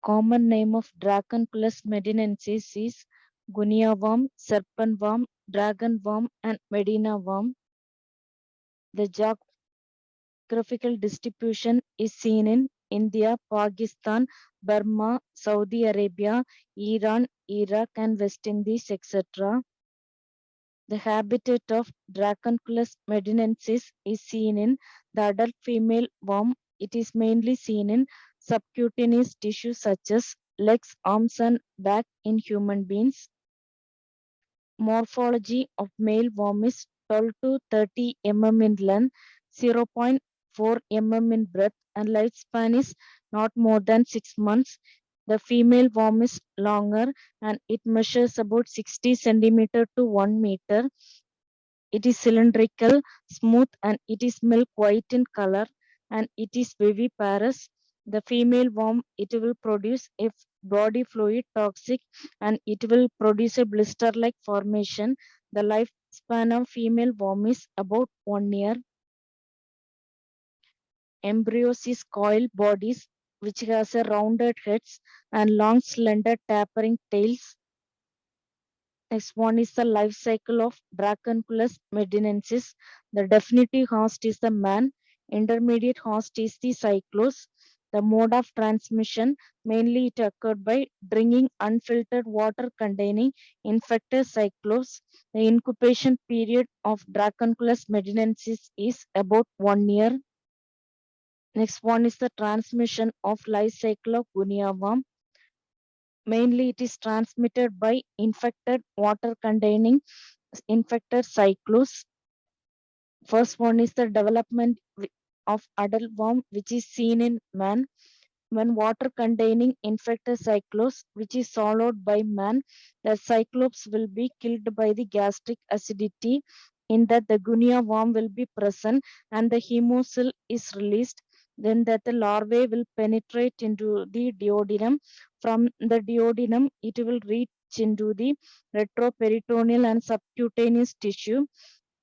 common name of Dracunculus medinensis is guinea worm, serpent worm, dragon worm, and medina worm. The geographical distribution is seen in India, Pakistan, Burma, Saudi Arabia, Iran, Iraq, and West Indies, etc. The habitat of Dracunculus medinensis is seen in the adult female worm. It is mainly seen in subcutaneous tissue such as legs, arms, and back in human beings. Morphology of male worm is 12 to 30 mm in length, 0.4 mm in breadth, and lifespan is not more than 6 months. The female worm is longer and it measures about 60 centimeter to 1 meter. It is cylindrical, smooth, and it is milk white in color, and it is viviparous. The female worm, it will produce a body fluid toxic, and it will produce a blister-like formation. The lifespan of female worm is about 1 year. Embryos is coiled bodies which has a rounded heads and long slender tapering tails. Next one is the life cycle of Dracunculus medinensis. The definitive host is the man. Intermediate host is the cyclos. The mode of transmission, mainly it occurred by drinking unfiltered water containing infected cyclos. The incubation period of Dracunculus medinensis is about 1 year. Next one is the transmission of life cycle of guinea worm. Mainly it is transmitted by infected water containing infected cyclos. First one is the development of adult worm, which is seen in man. When water containing infected cyclos, which is swallowed by man, the cyclops will be killed by the gastric acidity. In that, the guinea worm will be present and the hemosyl is released. Then that the larvae will penetrate into the duodenum. From the duodenum, it will reach into the retroperitoneal and subcutaneous tissue.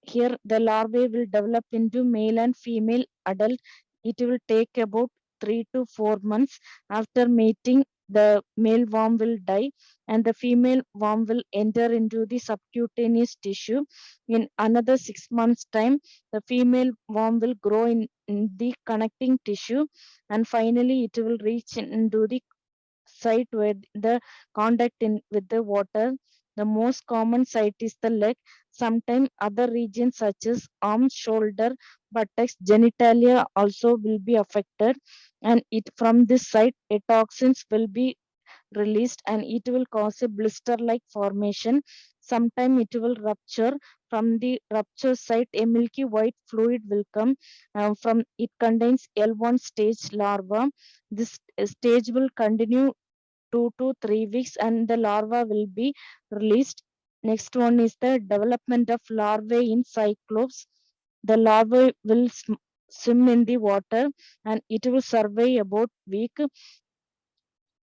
Here, the larvae will develop into male and female adult. It will take about 3 to 4 months. After mating, the male worm will die and the female worm will enter into the subcutaneous tissue. In another 6 months' time, the female worm will grow in the connecting tissue, and finally it will reach into the site where the contact in with the water. The most common site is the leg. Sometimes other regions such as arms, shoulder, buttocks, genitalia also will be affected. And it from this site, a toxins will be released and it will cause a blister-like formation. Sometimes it will rupture. From the rupture site, a milky white fluid will come. From it contains L1 stage larva. This stage will continue 2 to 3 weeks and the larva will be released. Next one is the development of larvae in cyclops. The larvae will swim in the water and it will survive about week.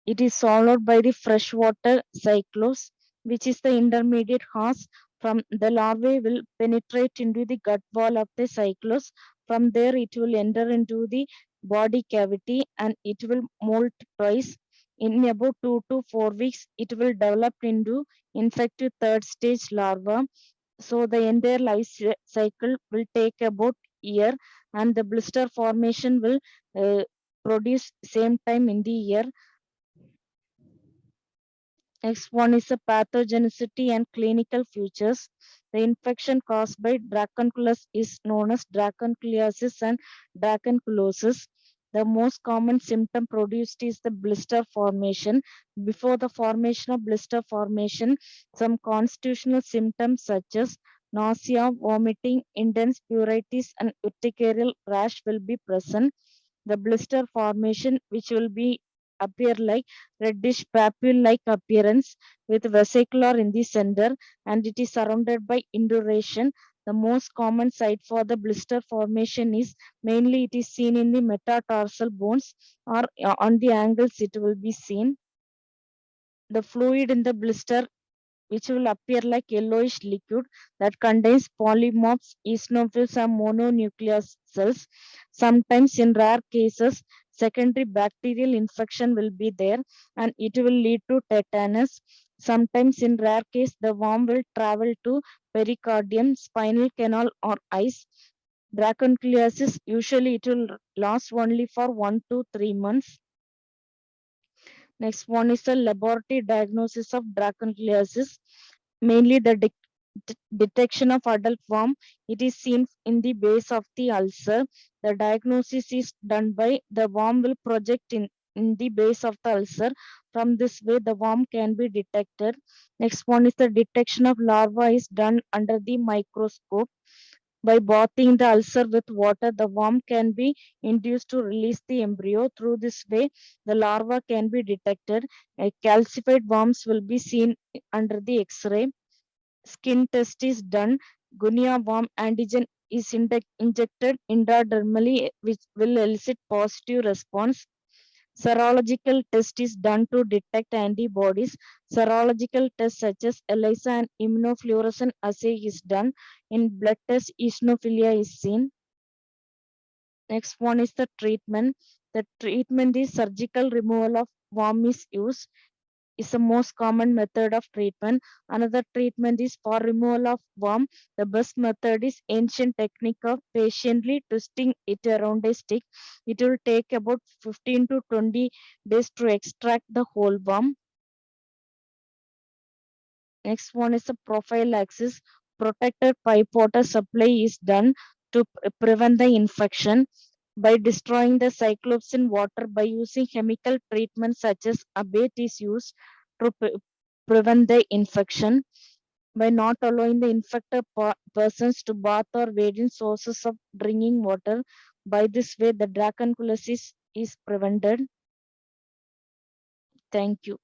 It is swallowed by the freshwater cyclops, which is the intermediate host. From the larvae will penetrate into the gut wall of the cyclops. From there, it will enter into the body cavity and it will molt twice. In about 2 to 4 weeks, it will develop into infective third stage larva. So the entire life cycle will take about year, and the blister formation will produce same time in the year. Next one is the pathogenicity and clinical features. The infection caused by dracunculus is known as dracunculiasis and dracunculosis. The most common symptom produced is the blister formation. Before the formation of blister formation, some constitutional symptoms such as nausea, vomiting, intense pruritus, and urticarial rash will be present. The blister formation, which will be appear like reddish papule-like appearance with vesicular in the center, and it is surrounded by induration. The most common site for the blister formation is mainly it is seen in the metatarsal bones or on the angles it will be seen. The fluid in the blister which will appear like yellowish liquid that contains polymorphs, eosinophils, and mononuclear cells. Sometimes, in rare cases, secondary bacterial infection will be there, and it will lead to tetanus. Sometimes in rare case the worm will travel to pericardium, spinal canal or eyes. Dracunculiasis usually it will last only for 1 to 3 months. Next one is the laboratory diagnosis of dracunculiasis. Mainly the detection of adult worm. It is seen in the base of the ulcer. The diagnosis is done by the worm will project in the base of the ulcer. From this way, the worm can be detected. Next one is the detection of larva is done under the microscope. By bathing the ulcer with water, the worm can be induced to release the embryo. Through this way, the larva can be detected. Calcified worms will be seen under the X-ray. Skin test is done. Guinea worm antigen is injected intradermally, which will elicit positive response. Serological test is done to detect antibodies. Serological tests such as ELISA and immunofluorescence assay is done. In blood test, eosinophilia is seen. Next one is the treatment. The treatment is surgical removal of worm is used. Is the most common method of treatment. Another treatment is for removal of worm. The best method is ancient technique of patiently twisting it around a stick. It will take about 15 to 20 days to extract the whole worm. Next one is the prophylaxis. Protected pipe water supply is done to prevent the infection by destroying the cyclops in water. By using chemical treatment such as abate is used to prevent the infection. By not allowing the infected persons to bath or wade in sources of drinking water. By this way, the dracunculiasis is prevented. Thank you.